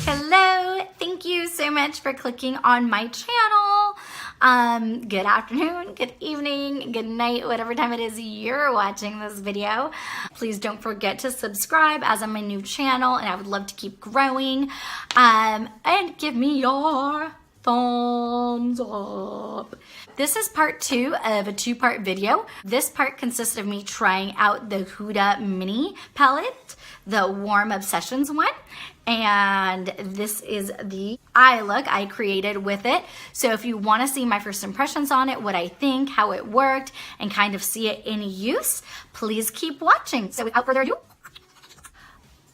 Hello, thank you so much for clicking on my channel. Good afternoon, good evening, good night, whatever time it is you're watching this video. Please don't forget to subscribe as I'm a new channel and I would love to keep growing. And give me your thumbs up. This is part 2 of a 2-part video. This part consists of me trying out the Huda Mini palette, the Warm Obsessions one. And this is the eye look I created with it. So if you want to see my first impressions on it, what I think, how it worked, and kind of see it in use, please keep watching. So without further ado,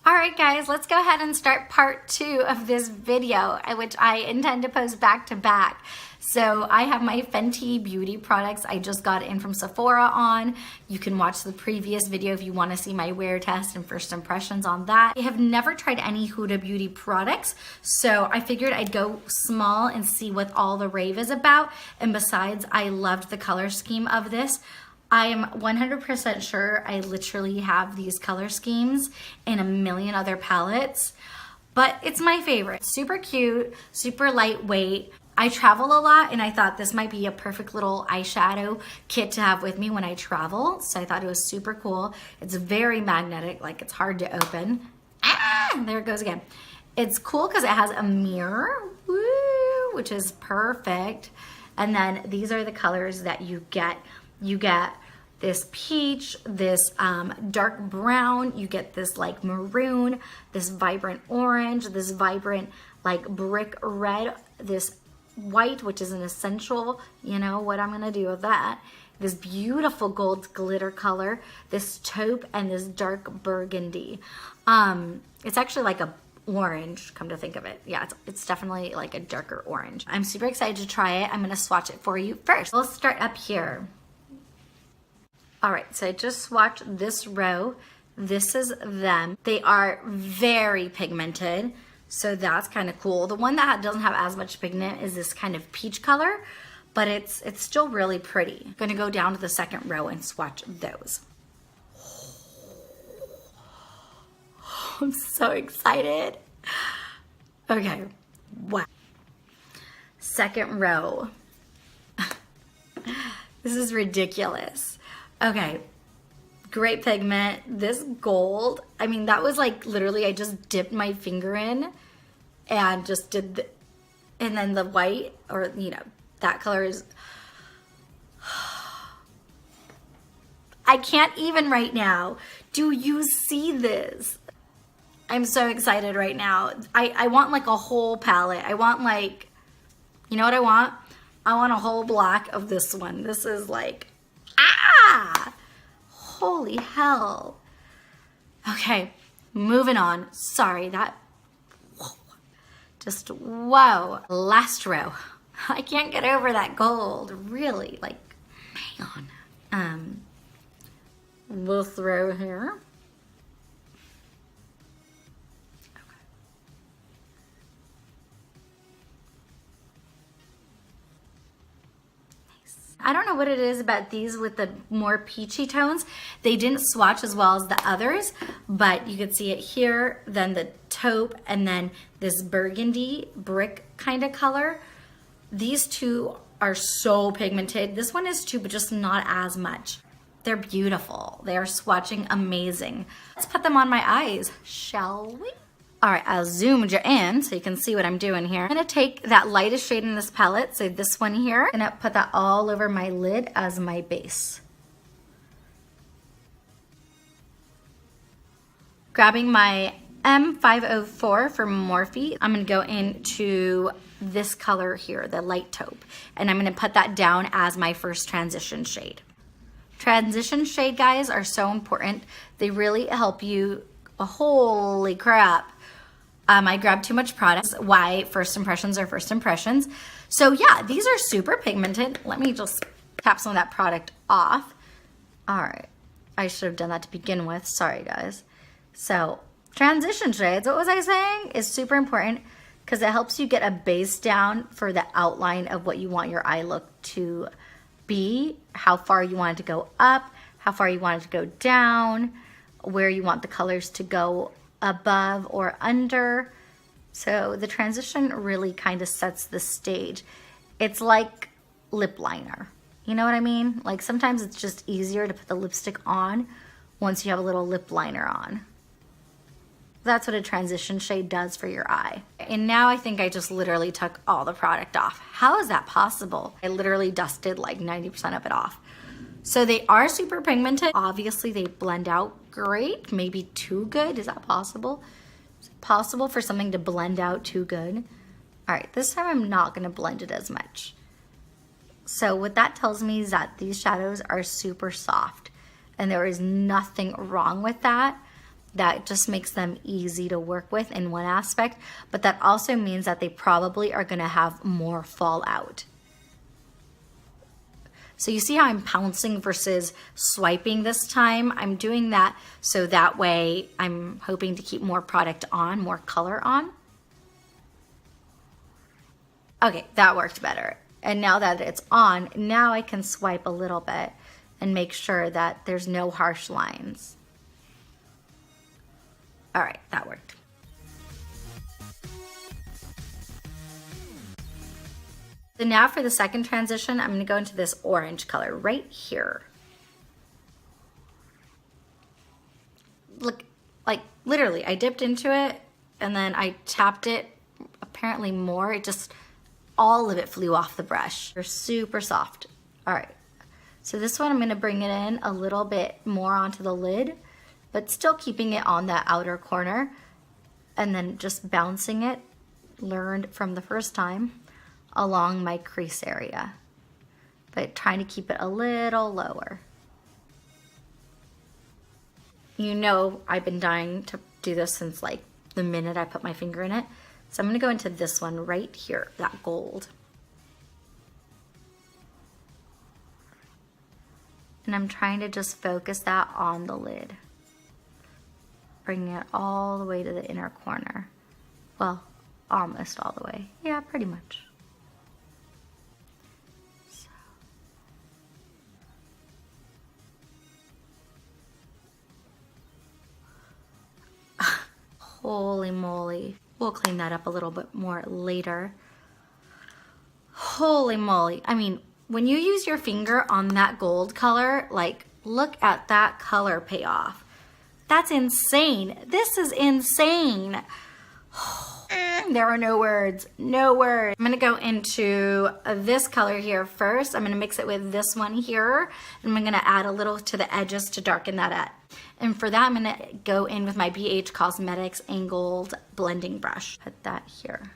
all right guys, let's go ahead and start part 2 of this video, which I intend to post back to back. So I have my Fenty Beauty products I just got in from Sephora on. You can watch the previous video if you want to see my wear test and first impressions on that. I have never tried any Huda Beauty products, so I figured I'd go small and see what all the rave is about. And besides, I loved the color scheme of this. I am 100% sure I literally have these color schemes in a million other palettes, but it's my favorite. Super cute, super lightweight. I travel a lot and I thought this might be a perfect little eyeshadow kit to have with me when I travel. So I thought it was super cool. It's very magnetic, like it's hard to open. Ah, there it goes again. It's cool because it has a mirror, woo, which is perfect. And then these are the colors that you get. You get this peach, this dark brown, you get this like maroon, this vibrant orange, this vibrant like brick red, this white, which is an essential, you know what I'm gonna do with that. This beautiful gold glitter color, this taupe, and this dark burgundy. It's actually like a orange, come to think of it. Yeah, it's definitely like a darker orange. I'm super excited to try it. I'm gonna swatch it for you first. Let's start up here. All right, so I just swatched this row. This is them. They are very pigmented, so that's kind of cool. The one that doesn't have as much pigment is this kind of peach color, but it's still really pretty. I'm gonna go down to the second row and swatch those. I'm so excited. Okay, wow. Second row. This is ridiculous. Okay, great pigment. This gold, I mean, that was like literally I just dipped my finger in and just did the, and then the white, or you know, that color is, I can't even right now. Do you see this? I'm so excited right now. I want like a whole palette. I want like, you know what I want? I want a whole block of this one. This is like, ah, holy hell. Okay, moving on. Sorry, that, whoa, just whoa. Last row. I can't get over that gold, really, like, hang on. This row here. I don't know what it is about these with the more peachy tones. They didn't swatch as well as the others, but you could see it here, then the taupe, and then this burgundy brick kind of color. These two are so pigmented. This one is too, but just not as much. They're beautiful. They are swatching amazing. Let's put them on my eyes, shall we? All right, I'll zoom you in so you can see what I'm doing here. I'm gonna take that lightest shade in this palette, so this one here, I'm gonna put that all over my lid as my base. Grabbing my M504 from Morphe, I'm gonna go into this color here, the light taupe, and I'm gonna put that down as my first transition shade. Transition shade, guys, are so important. They really help you, holy crap. I grabbed too much products. Why first impressions are first impressions. So yeah, these are super pigmented. Let me just tap some of that product off. All right, I should have done that to begin with. Sorry, guys. So transition shades, what was I saying, is super important because it helps you get a base down for the outline of what you want your eye look to be, how far you want it to go up, how far you want it to go down, where you want the colors to go above or under. So the transition really kind of sets the stage. It's like lip liner. You know what I mean? Like sometimes it's just easier to put the lipstick on once you have a little lip liner on. That's what a transition shade does for your eye. And now I think I just literally took all the product off. How is that possible? I literally dusted like 90% of it off. So they are super pigmented. Obviously they blend out great, maybe too good. Is that possible? Is it possible for something to blend out too good? All right, this time I'm not gonna blend it as much. So what that tells me is that these shadows are super soft and there is nothing wrong with that. That just makes them easy to work with in one aspect, but that also means that they probably are gonna have more fallout. So you see how I'm pouncing versus swiping this time? I'm doing that so that way I'm hoping to keep more product on, more color on. Okay, that worked better. And now that it's on, now I can swipe a little bit and make sure that there's no harsh lines. All right, that worked. So now for the second transition, I'm gonna go into this orange color right here. Look, like literally, I dipped into it and then I tapped it apparently more. It just, all of it flew off the brush. They're super soft. All right, so this one I'm gonna bring it in a little bit more onto the lid, but still keeping it on that outer corner and then just bouncing it, learned from the first time, along my crease area, but trying to keep it a little lower. You know I've been dying to do this since like the minute I put my finger in it. So I'm gonna go into this one right here, that gold. And I'm trying to just focus that on the lid. Bringing it all the way to the inner corner. Well, almost all the way. Yeah, pretty much. Holy moly. We'll clean that up a little bit more later. Holy moly. I mean, when you use your finger on that gold color, like, look at that color payoff. That's insane. This is insane. There are no words, no words. I'm gonna go into this color here first. I'm gonna mix it with this one here, and I'm gonna add a little to the edges to darken that up. And for that, I'm gonna go in with my BH Cosmetics Angled Blending Brush. Put that here.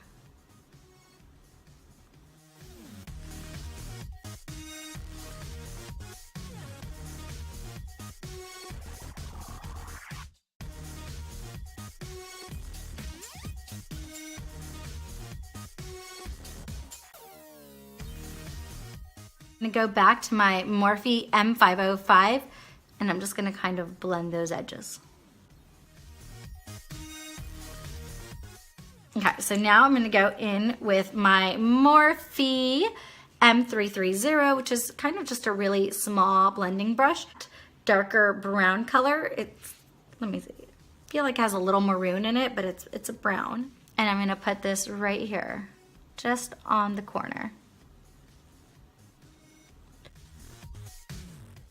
I'm gonna go back to my Morphe M505 and I'm just gonna kind of blend those edges. Okay, so now I'm gonna go in with my Morphe M330, which is kind of just a really small blending brush. Darker brown color. It's, let me see, I feel like it has a little maroon in it, but it's a brown. And I'm gonna put this right here, just on the corner.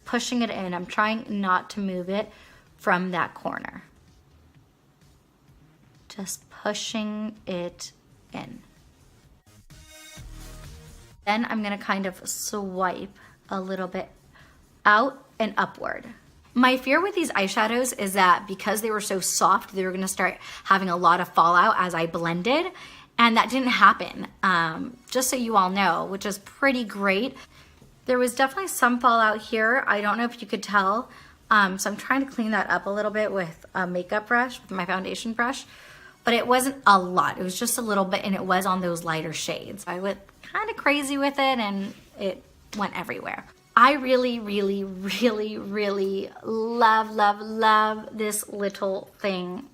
Pushing it in. I'm trying not to move it from that corner. Just pushing it in. Then I'm gonna kind of swipe a little bit out and upward. My fear with these eyeshadows is that because they were so soft, they were gonna start having a lot of fallout as I blended, and that didn't happen, just so you all know, which is pretty great. There was definitely some fallout here. I don't know if you could tell. So I'm trying to clean that up a little bit with a makeup brush, with my foundation brush, but it wasn't a lot. It was just a little bit, and it was on those lighter shades. I went kind of crazy with it and it went everywhere. I really, really, really, really love, love, love this little thing.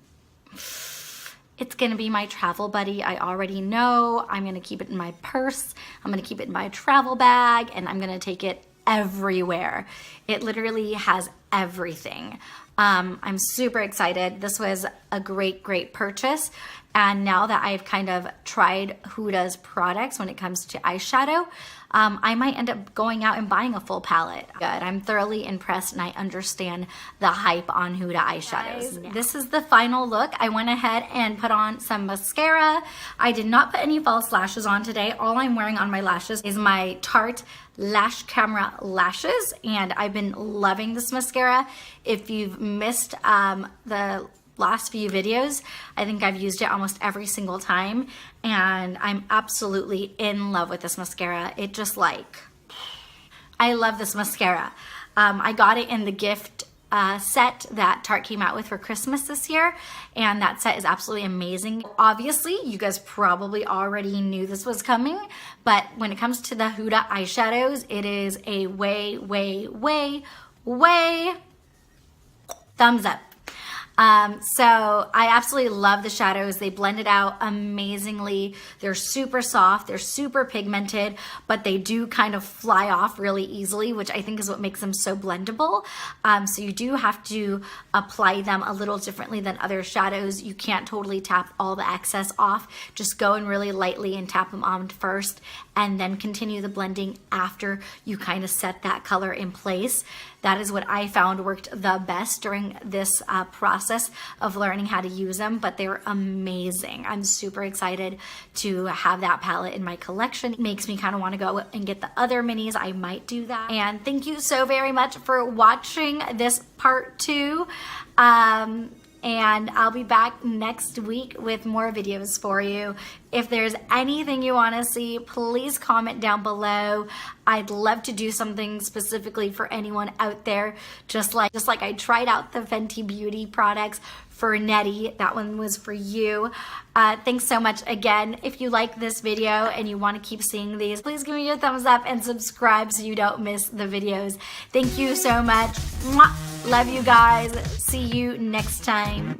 It's gonna be my travel buddy. I already know. I'm gonna keep it in my purse. I'm gonna keep it in my travel bag, and I'm gonna take it everywhere. It literally has everything. I'm super excited. This was a great purchase. And now that I've kind of tried Huda's products when it comes to eyeshadow, I might end up going out and buying a full palette. Good. I'm thoroughly impressed and I understand the hype on Huda eyeshadows. Guys, this is the final look. I went ahead and put on some mascara. I did not put any false lashes on today. All I'm wearing on my lashes is my Tarte Lash Camera lashes, and I've been loving this mascara. If you've missed the last few videos, I think I've used it almost every single time, and I'm absolutely in love with this mascara. It just I love this mascara. I got it in the gift set that Tarte came out with for Christmas this year, and that set is absolutely amazing. Obviously, you guys probably already knew this was coming, but when it comes to the Huda eyeshadows, it is a way thumbs up. So I absolutely love the shadows. They blend it out amazingly. They're super soft, they're super pigmented, but they do kind of fly off really easily, which I think is what makes them so blendable. So you do have to apply them a little differently than other shadows. You can't totally tap all the excess off. Just go in really lightly and tap them on first, and then continue the blending after you kind of set that color in place. That is what I found worked the best during this process of learning how to use them, but they're amazing. I'm super excited to have that palette in my collection. It makes me kind of want to go and get the other minis. I might do that. And thank you so very much for watching this part 2. And I'll be back next week with more videos for you. If there's anything you want to see, please comment down below. I'd love to do something specifically for anyone out there, just like I tried out the Fenty Beauty products for Nettie. That one was for you. Thanks so much again. If you like this video and you want to keep seeing these, please give me a thumbs up and subscribe so you don't miss the videos. Thank you so much. Mwah! Love you guys. See you next time.